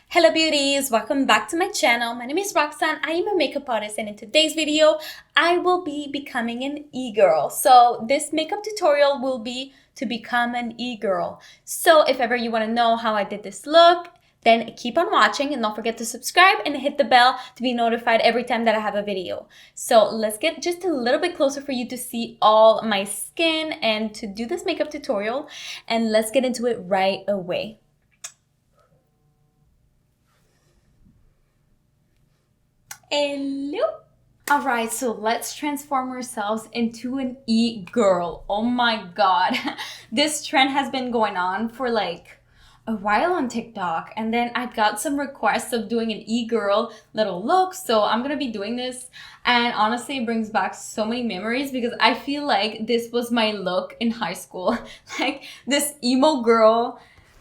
Hello beauties, welcome back to my channel. My name is Roxanne. I am a makeup artist, and in today's video I will be becoming an e-girl. So this makeup tutorial will be to become an e-girl. So if ever you want to know how I did this look, then keep on watching and don't forget to subscribe and hit the bell to be notified every time that I have a video. So let's get just a little bit closer for you to see all my skin and to do this makeup tutorial, and let's get into it right away. Hello. All right, so let's transform ourselves into an e-girl. Oh my god. This trend has been going on for like a while on TikTok, and then I got some requests of doing an e-girl little look, so I'm gonna be doing this. And honestly, it brings back so many memories because I feel like this was my look in high school. Like this emo girl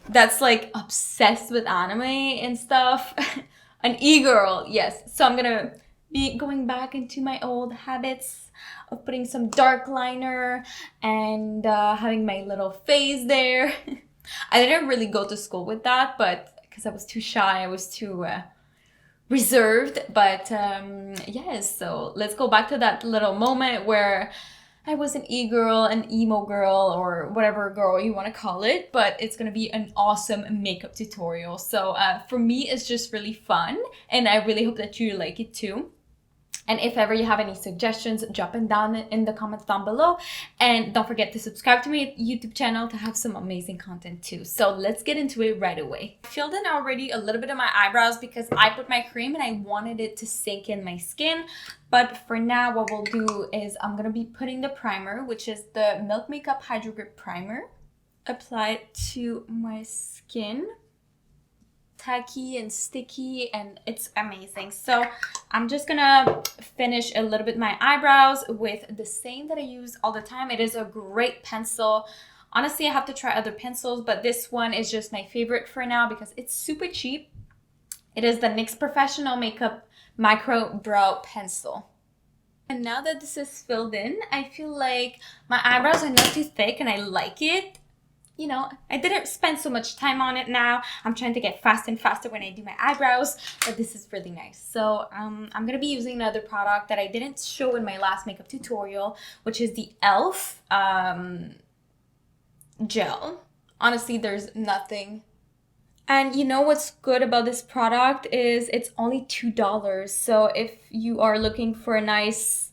that's like obsessed with anime and stuff. An e-girl, yes. So I'm gonna be going back into my old habits of putting some dark liner and having my little face there. I didn't really go to school with that, but because I was too shy, I was too reserved. But yes, so let's go back to that little moment where I was an e-girl, an emo girl, or whatever girl you want to call it, but it's going to be an awesome makeup tutorial. So for me, it's just really fun, and I really hope that you like it too. And if ever you have any suggestions, drop them down in the comments down below. And don't forget to subscribe to my YouTube channel to have some amazing content too. So let's get into it right away. I filled in already a little bit of my eyebrows because I put my cream and I wanted it to sink in my skin. But for now, what we'll do is I'm going to be putting the primer, which is the Milk Makeup Hydrogrip Primer. Apply it to my skin. Tacky and sticky, and it's amazing. So I'm just gonna finish a little bit my eyebrows with the same that I use all the time. It is a great pencil. Honestly, I have to try other pencils, but this one is just my favorite for now because it's super cheap. It is the NYX Professional Makeup Micro Brow Pencil. And now that this is filled in, I feel like my eyebrows are not too thick and I like it. You know, I didn't spend so much time on it now. I'm trying to get fast and faster when I do my eyebrows, but this is really nice. So I'm going to be using another product that I didn't show in my last makeup tutorial, which is the e.l.f. Gel. Honestly, there's nothing. And you know what's good about this product is it's only $2. So if you are looking for a nice,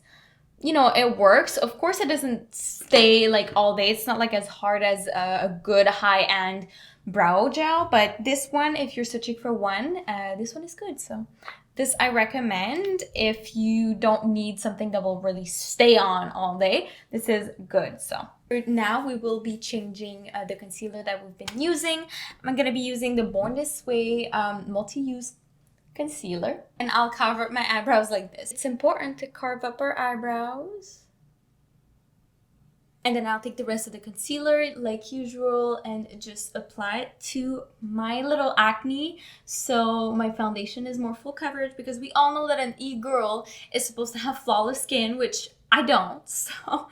you know, it works. Of course, it doesn't stay like all day. It's not like as hard as a good high-end brow gel. But this one, if you're searching for one, this one is good. So this I recommend if you don't need something that will really stay on all day. This is good. So now we will be changing the concealer that we've been using. I'm going to be using the Born This Way multi-use concealer, and I'll carve up my eyebrows like this. It's important to carve up our eyebrows, and then I'll take the rest of the concealer like usual and just apply it to my little acne so my foundation is more full coverage, because we all know that an e-girl is supposed to have flawless skin, which I don't. So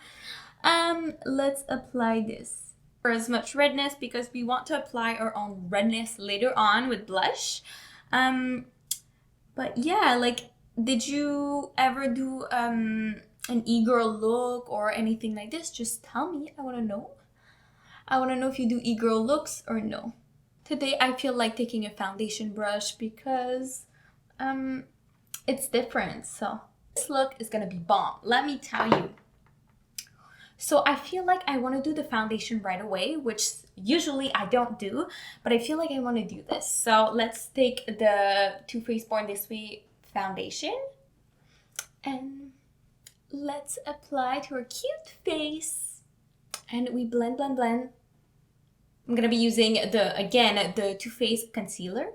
let's apply this for as much redness because we want to apply our own redness later on with blush. But yeah, like, did you ever do an e-girl look or anything like this? Just tell me. I want to know. I want to know if you do e-girl looks or no. Today I feel like taking a foundation brush because it's different. So this look is going to be bomb. Let me tell you. So I feel like I want to do the foundation right away, which usually I don't do, but I feel like I want to do this. So let's take the Too Faced Born This Way foundation and let's apply to our cute face. And we blend, blend, blend. I'm going to be using the Too Faced concealer.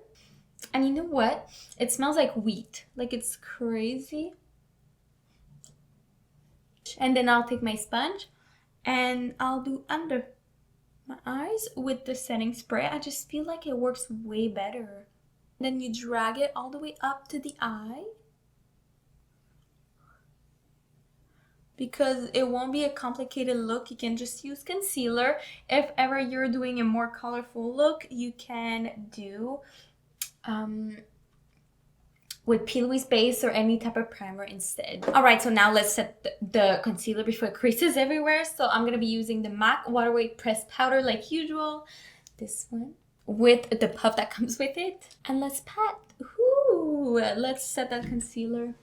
And you know what? It smells like wheat. Like, it's crazy. And then I'll take my sponge and I'll do under my eyes with the setting spray. I just feel like it works way better. Then you drag it all the way up to the eye, because it won't be a complicated look. You can just use concealer. If ever you're doing a more colorful look, you can do with P. Louise base or any type of primer instead. Alright, so now let's set the concealer before it creases everywhere. So I'm going to be using the MAC Water Weight Pressed Powder like usual. This one with the puff that comes with it. And let's pat. Ooh, let's set that concealer.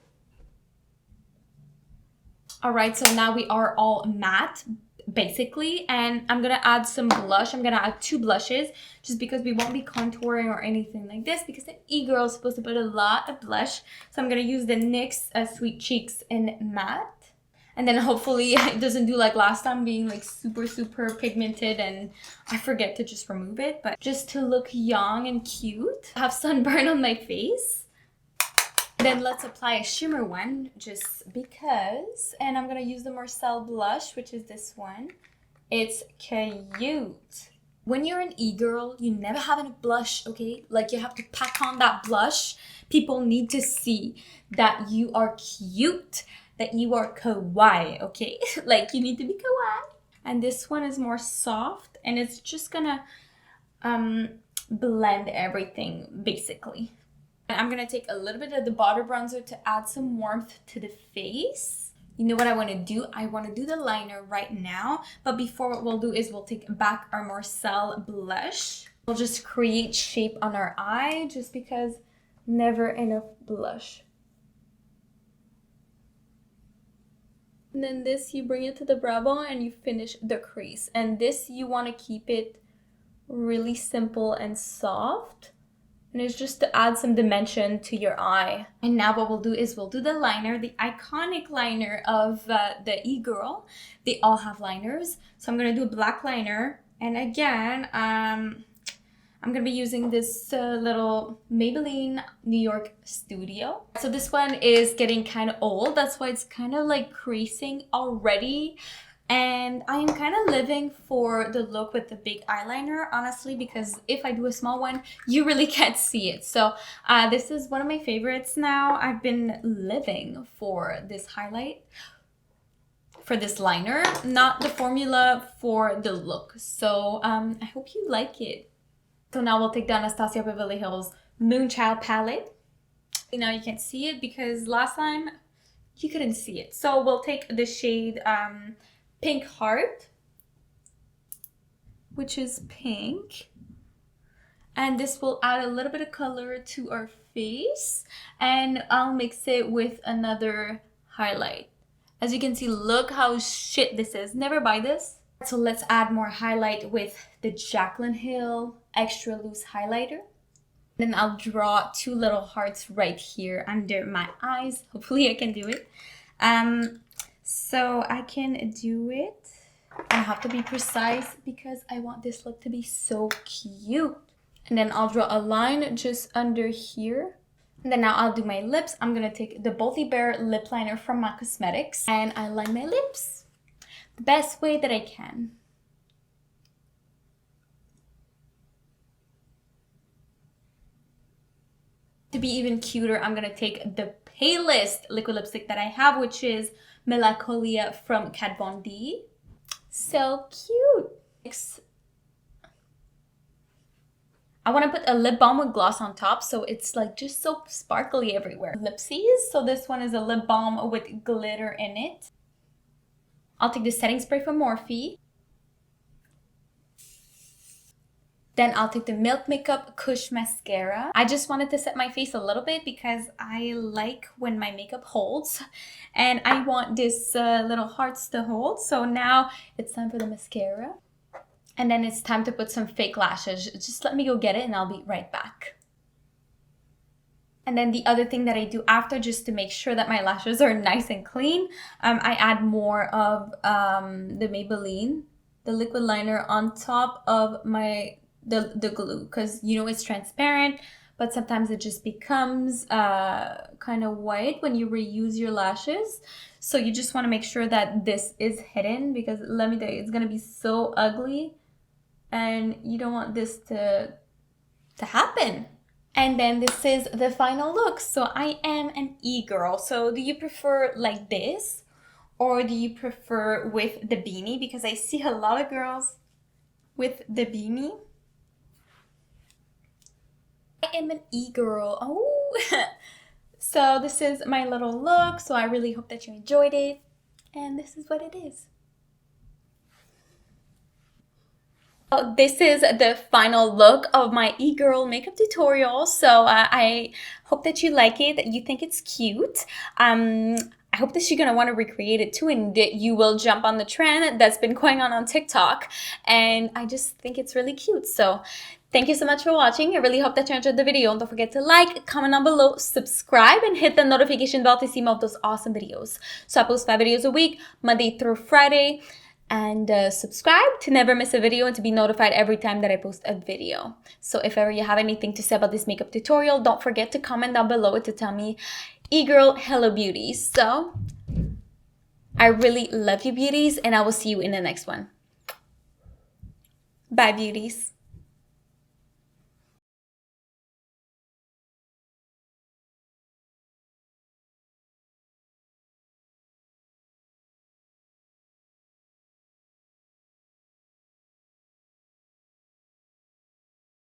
Alright, so now we are all matte, basically, and I'm gonna add some blush. I'm gonna add 2 blushes just because we won't be contouring or anything like this because the e-girl is supposed to put a lot of blush. So I'm gonna use the NYX Sweet Cheeks in matte, and then hopefully it doesn't do like last time being like super pigmented and I forget to just remove it. But just to look young and cute, I have sunburn on my face. Then let's apply a shimmer one just because. And I'm going to use the Marcelle Blush, which is this one. It's cute. When you're an e-girl, you never have enough blush, okay? Like you have to pack on that blush. People need to see that you are cute, that you are kawaii, okay? Like you need to be kawaii. And this one is more soft and it's just going to blend everything basically. I'm going to take a little bit of the body bronzer to add some warmth to the face. You know what I want to do? I want to do the liner right now. But before, what we'll do is we'll take back our Marcelle Blush. We'll just create shape on our eye just because never enough blush. And then this, you bring it to the brow bone and you finish the crease. And this, you want to keep it really simple and soft. And it's just to add some dimension to your eye. And now what we'll do is we'll do the liner, the iconic liner of the e-girl. They all have liners. So I'm going to do a black liner. And again, I'm going to be using this little Maybelline New York Studio. So this one is getting kind of old. That's why it's kind of like creasing already. And I am kind of living for the look with the big eyeliner, honestly, because if I do a small one, you really can't see it. So this is one of my favorites now. I've been living for this highlight, for this liner, not the formula, for the look. So I hope you like it. So now we'll take the Anastasia Beverly Hills Moonchild Palette. Now you can't see it because last time you couldn't see it. So we'll take the shade Pink Heart, which is pink, and this will add a little bit of color to our face, and I'll mix it with another highlight. As you can see, look how shit this is. Never buy this. So let's add more highlight with the Jaclyn Hill Extra Loose Highlighter. Then I'll draw 2 little hearts right here under my eyes. Hopefully I can do it. So I can do it. I have to be precise because I want this look to be so cute. And then I'll draw a line just under here. And then now I'll do my lips. I'm going to take the Boldly Bare lip liner from MAC Cosmetics. And I line my lips the best way that I can. To be even cuter, I'm going to take the palest liquid lipstick that I have, which is Melancholia from Kat Von D. So cute. I want to put a lip balm with gloss on top, so it's like just so sparkly everywhere. Lipsies. So this one is a lip balm with glitter in it. I'll take the setting spray from Morphe. Then I'll take the Milk Makeup Kush Mascara. I just wanted to set my face a little bit because I like when my makeup holds. And I want this little hearts to hold. So now it's time for the mascara. And then it's time to put some fake lashes. Just let me go get it and I'll be right back. And then the other thing that I do after, just to make sure that my lashes are nice and clean, I add more of the Maybelline, the liquid liner on top of my the glue, because you know it's transparent, but sometimes it just becomes kind of white when you reuse your lashes. So you just want to make sure that this is hidden, because let me tell you, it's gonna be so ugly and you don't want this to happen. And then this is the final look. So I am an e-girl. So do you prefer like this, or do you prefer with the beanie? Because I see a lot of girls with the beanie. I am an e-girl. Oh, so this is my little look. So I really hope that you enjoyed it. And this is what it is. This is the final look of my e-girl makeup tutorial. So I hope that you like it, that you think it's cute. I hope that you're gonna want to recreate it too, and that you will jump on the trend that's been going on TikTok. And I just think it's really cute. So thank you so much for watching. I really hope that you enjoyed the video. And don't forget to like, comment down below, subscribe, and hit the notification bell to see more of those awesome videos. So I post 5 videos a week, Monday through Friday. And subscribe to never miss a video and to be notified every time that I post a video. So if ever you have anything to say about this makeup tutorial, don't forget to comment down below to tell me, e-girl, hello beauties. So I really love you beauties, and I will see you in the next one. Bye beauties.